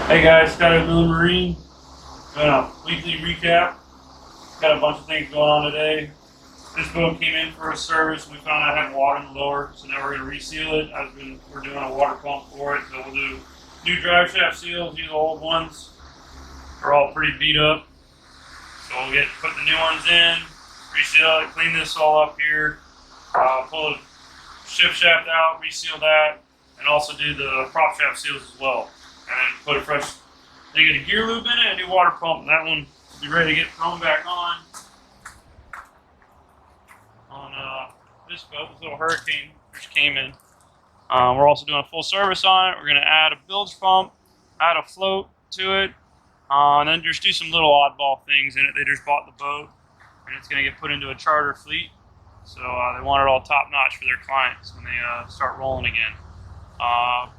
Hey guys, Scott at Miller Marine. Doing a weekly recap. Got a bunch of things going on today. This boat came in for a service. We found out it had water in the lower, so now we're going to reseal it. We're doing a water pump for it, so we'll do new drive shaft seals. These old ones are all pretty beat up, so we'll put the new ones in, reseal it, clean this all up here, pull the shift shaft out, reseal that, and also do the prop shaft seals as well. And put a fresh, they get a gear lube in it and a new water pump, and that one will be ready to get thrown back on this boat. This little Hurricane just came in. We're also doing a full service on it. We're going to add a bilge pump, add a float to it, and then just do some little oddball things in it. They just bought the boat, and it's going to get put into a charter fleet, so they want it all top notch for their clients when they start rolling again.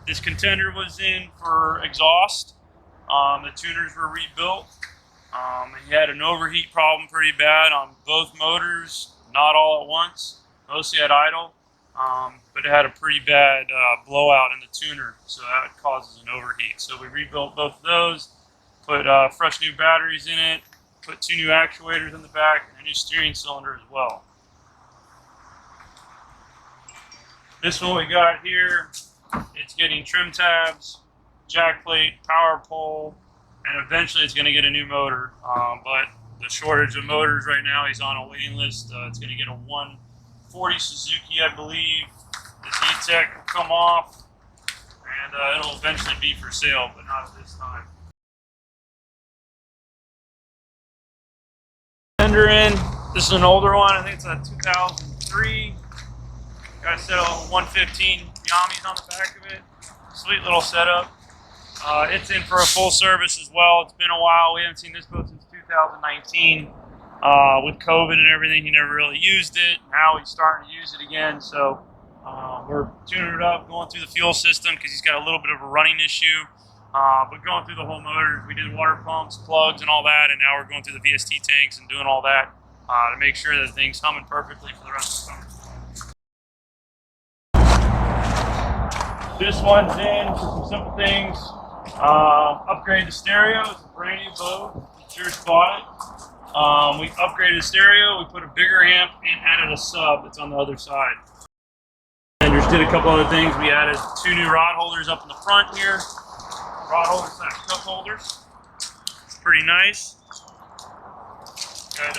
This contender was in for exhaust. The tuners were rebuilt. He had an overheat problem pretty bad on both motors, not all at once, mostly at idle, but it had a pretty bad blowout in the tuner, so that causes an overheat. So we rebuilt both of those, put fresh new batteries in it, put 2 new actuators in the back, and a new steering cylinder as well. This one we got here, it's getting trim tabs, jack plate, power pole, and eventually it's going to get a new motor. But the shortage of motors right now, he's on a waiting list. It's going to get a 140 Suzuki, I believe. This E-Tech will come off, and it'll eventually be for sale, but not at this time. Fender in. This is an older one. I think it's a 2003. Got a set of 115 Yamis on the back of it. Sweet little setup. It's in for a full service as well. It's been a while. We haven't seen this boat since 2019. With COVID and everything, he never really used it. Now he's starting to use it again. So we're tuning it up, going through the fuel system because he's got a little bit of a running issue. But going through the whole motor, we did water pumps, plugs, and all that. And now we're going through the VST tanks and doing all that to make sure that the thing's humming perfectly for the rest of the summer. This one's in for some simple things. Upgrade the stereo. It's a brand new boat. We just bought it. We upgraded the stereo. We put a bigger amp and added a sub that's on the other side. And just did a couple other things. We added 2 new rod holders up in the front here. Rod holders / cup holders. It's pretty nice. Got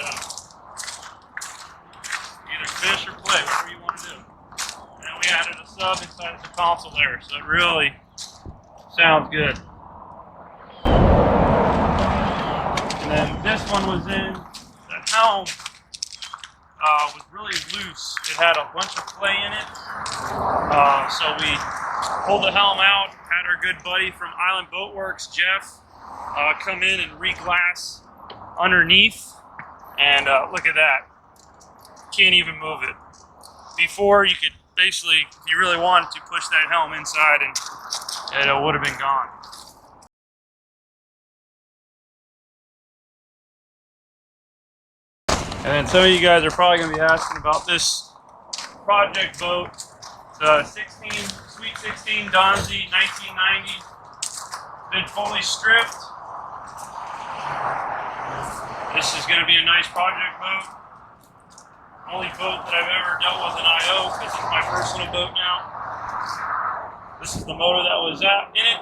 either fish or play, whatever you want to do. And we added a sub inside the console there, so it really sounds good. And then this one was in. The helm was really loose. It had a bunch of play in it. So we pulled the helm out, had our good buddy from Island Boat Works, Jeff, come in and re-glass underneath. And look at that. Can't even move it. Before, you could basically, if you really wanted to, push that helm inside and it would have been gone. And then some of you guys are probably going to be asking about this project boat. It's a Sweet 16 Donzi 1990. Been fully stripped. This is going to be a nice project boat. Only boat that I've ever dealt with an IO, because it's my personal boat now. This is the motor that was in it.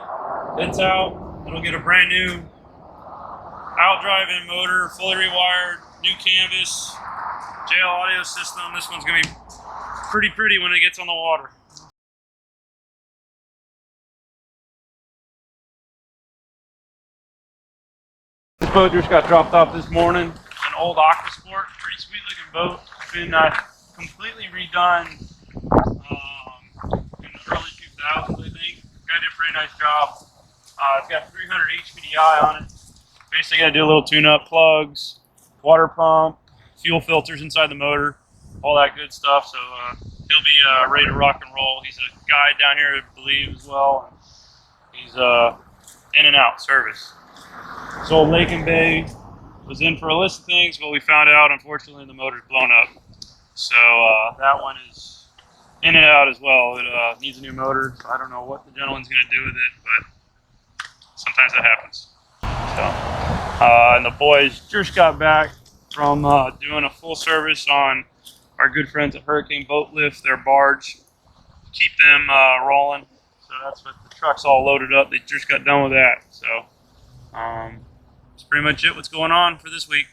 It's out. It'll get a brand new out-drive-in motor, fully rewired, new canvas, JL audio system. This one's going to be pretty pretty when it gets on the water. This boat just got dropped off this morning. It's an old Aqua Sport, pretty sweet looking boat. It's been completely redone in the early 2000s, I think. Guy did a pretty nice job. It's got 300 HPDI on it. Basically, got to do a little tune-up, plugs, water pump, fuel filters inside the motor, all that good stuff. So he'll be ready to rock and roll. He's a guide down here, I believe, as well. He's in and out service. This old Lake and Bay was in for a list of things, but we found out, unfortunately, the motor's blown up. So that one is in and out as well. It needs a new motor. So I don't know what the gentleman's going to do with it, but sometimes that happens. So, and the boys just got back from doing a full service on our good friends at Hurricane Boat Lift, their barge, keep them rolling. So that's what the truck's all loaded up. They just got done with that. So that's pretty much it. What's going on for this week?